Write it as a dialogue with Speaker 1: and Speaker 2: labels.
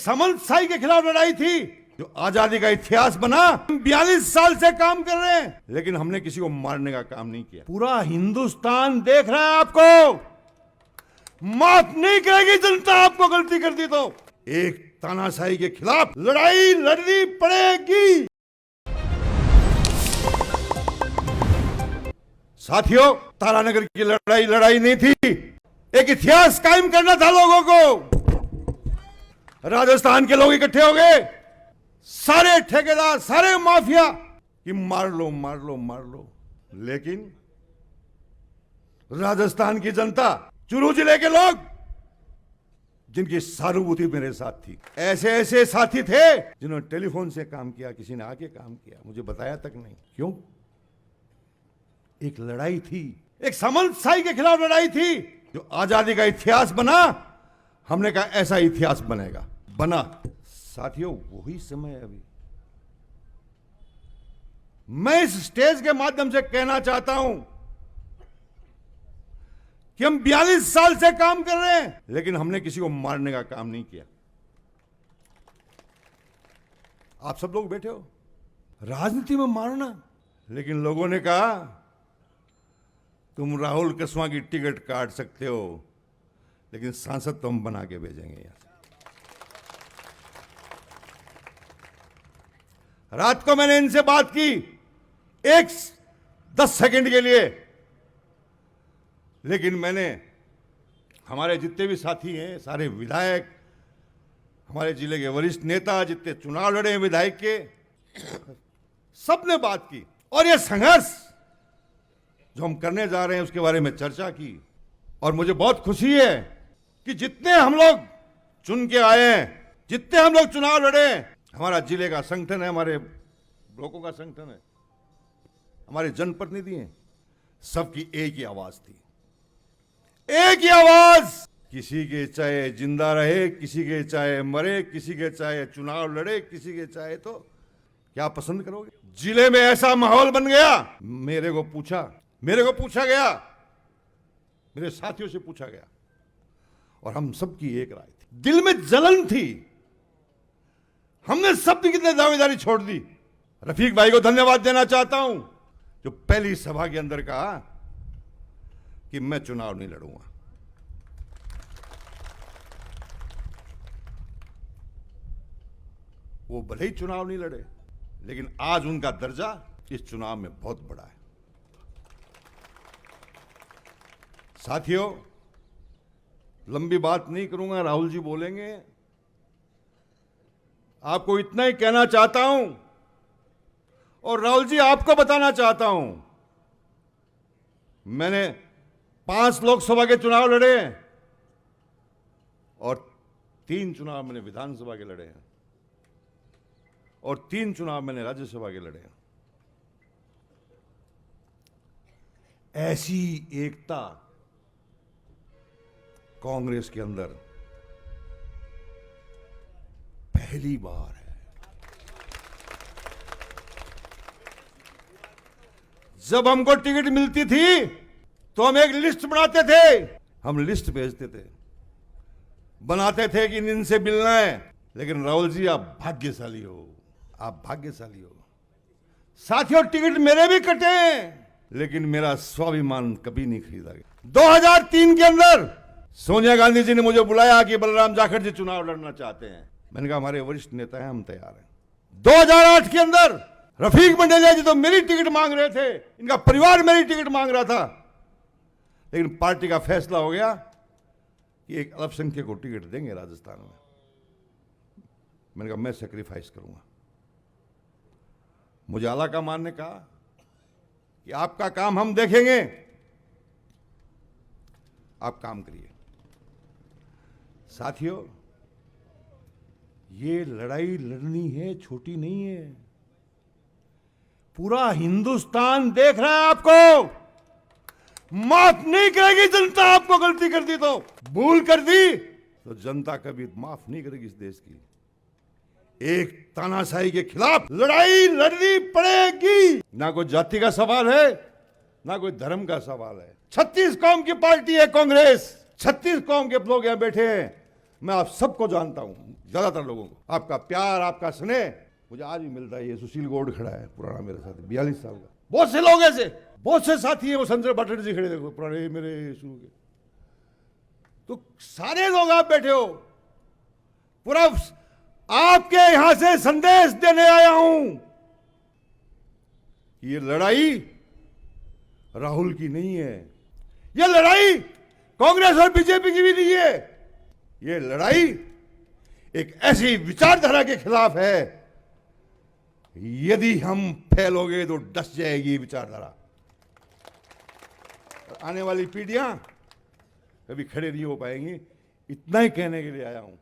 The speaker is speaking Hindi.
Speaker 1: सामंतशाही के खिलाफ लड़ाई थी जो आजादी का इतिहास बना। हम 42 साल से काम कर रहे हैं, लेकिन हमने किसी को मारने का काम नहीं किया। पूरा हिंदुस्तान देख रहा है आपको। माफ नहीं करेगी जनता आपको गलती कर दी तो। एक तानाशाही के खिलाफ लड़ाई लड़नी पड़ेगी। साथियों, तारानगर की लड़ाई नहीं थी, एक इतिहास कायम करना था लोगों को। राजस्थान के लोग इकट्ठे हो गए, सारे ठेकेदार, सारे माफिया कि मार लो मार लो मार लो। लेकिन राजस्थान की जनता, चुरू जिले के लोग, जिनकी सहानुभूति मेरे साथ थी, ऐसे ऐसे साथी थे जिन्होंने टेलीफोन से काम किया, किसी ने आके काम किया, मुझे बताया तक नहीं। क्यों? एक लड़ाई थी, एक सामंतशाही के खिलाफ लड़ाई थी जो आजादी का इतिहास बना। हमने कहा ऐसा इतिहास बनेगा, बना। साथियों, वही समय अभी मैं इस स्टेज के माध्यम से कहना चाहता हूं कि हम 42 साल से काम कर रहे हैं, लेकिन हमने किसी को मारने का काम नहीं किया। आप सब लोग बैठे हो, राजनीति में मारना। लेकिन लोगों ने कहा तुम राहुल कसवा की टिकट काट सकते हो, लेकिन सांसद तो हम बना के भेजेंगे यहां से। रात को मैंने इनसे बात की, 10 सेकंड के लिए, लेकिन मैंने हमारे जितने भी साथी हैं, सारे विधायक, हमारे जिले के वरिष्ठ नेता, जितने चुनाव लड़े हैं विधायक के, सबने बात की और यह संघर्ष जो हम करने जा रहे हैं उसके बारे में चर्चा की। और मुझे बहुत खुशी है कि जितने हम लोग चुन के आए हैं, जितने हम लोग चुनाव लड़े, हमारा जिले का संगठन है, हमारे ब्लॉकों का संगठन है, हमारे जनप्रतिनिधि हैं, सबकी एक ही आवाज थी, एक ही आवाज। किसी के चाहे जिंदा रहे, किसी के चाहे मरे, किसी के चाहे चुनाव लड़े, किसी के चाहे तो क्या पसंद करोगे। जिले में ऐसा माहौल बन गया। मेरे को पूछा गया, मेरे साथियों से पूछा गया, और हम सबकी एक राय थी। दिल में जलन थी, हमने सबकी कितने दावेदारी छोड़ दी। रफीक भाई को धन्यवाद देना चाहता हूं जो पहली सभा के अंदर कहा कि मैं चुनाव नहीं लड़ूंगा। वो भले ही चुनाव नहीं लड़े, लेकिन आज उनका दर्जा इस चुनाव में बहुत बड़ा है। साथियों, लंबी बात नहीं करूंगा, राहुल जी बोलेंगे। आपको इतना ही कहना चाहता हूं, और राहुल जी आपको बताना चाहता हूं, मैंने 5 लोकसभा के चुनाव लड़े हैं और 3 चुनाव मैंने विधानसभा के लड़े हैं और 3 चुनाव मैंने राज्यसभा के लड़े हैं। ऐसी एकता कांग्रेस के अंदर पहली बार है। जब हमको टिकट मिलती थी तो हम एक लिस्ट बनाते थे, हम लिस्ट भेजते थे, बनाते थे कि इनसे मिलना है। लेकिन राहुल जी, आप भाग्यशाली हो, आप भाग्यशाली हो। साथियों, टिकट मेरे भी कटे हैं, लेकिन मेरा स्वाभिमान कभी नहीं खरीदा गया। 2003 के अंदर सोनिया गांधी जी ने मुझे बुलाया कि बलराम जाखड़ जी चुनाव लड़ना चाहते हैं। मैंने कहा हमारे वरिष्ठ नेता हैं, हम तैयार हैं। 2008 के अंदर रफीक मंडेलिया जी तो मेरी टिकट मांग रहे थे, इनका परिवार मेरी टिकट मांग रहा था, लेकिन पार्टी का फैसला हो गया कि एक अल्पसंख्यक को टिकट देंगे राजस्थान में। मैंने कहा मैं सेक्रीफाइस करूंगा। मुझे आलाकमान ने कहा कि आपका काम हम देखेंगे, आप काम करिए। साथियों, ये लड़ाई लड़नी है, छोटी नहीं है। पूरा हिंदुस्तान देख रहा है आपको। माफ नहीं करेगी जनता आपको गलती कर दी तो। भूल कर दी तो जनता कभी माफ नहीं करेगी इस देश की। एक तानाशाही के खिलाफ लड़ाई लड़नी पड़ेगी। ना कोई जाति का सवाल है, ना कोई धर्म का सवाल है। 36 कौम की पार्टी है कांग्रेस, 36 कौम के लोग यहां बैठे हैं। मैं आप सबको जानता हूं, ज्यादातर लोगों को आपका प्यार, आपका स्नेह मुझे आज भी मिलता है। ये सुशील गौड़ खड़ा है पुराना मेरे साथ, 42 साल का। बहुत से लोग ऐसे, बहुत से साथी हैं, वो संजय बटड़ जी खड़े देखो पुराने मेरे शुरू के। तो सारे लोग आप बैठे हो, पूरा आपके यहां से संदेश देने आया हूं। ये लड़ाई राहुल की नहीं है, ये लड़ाई कांग्रेस और बीजेपी की भी नहीं है। ये लड़ाई एक ऐसी विचारधारा के खिलाफ है, यदि हम फैलोगे तो डस जाएगी विचारधारा। आने वाली पीढ़ियां कभी खड़े नहीं हो पाएंगी। इतना ही कहने के लिए आया हूं।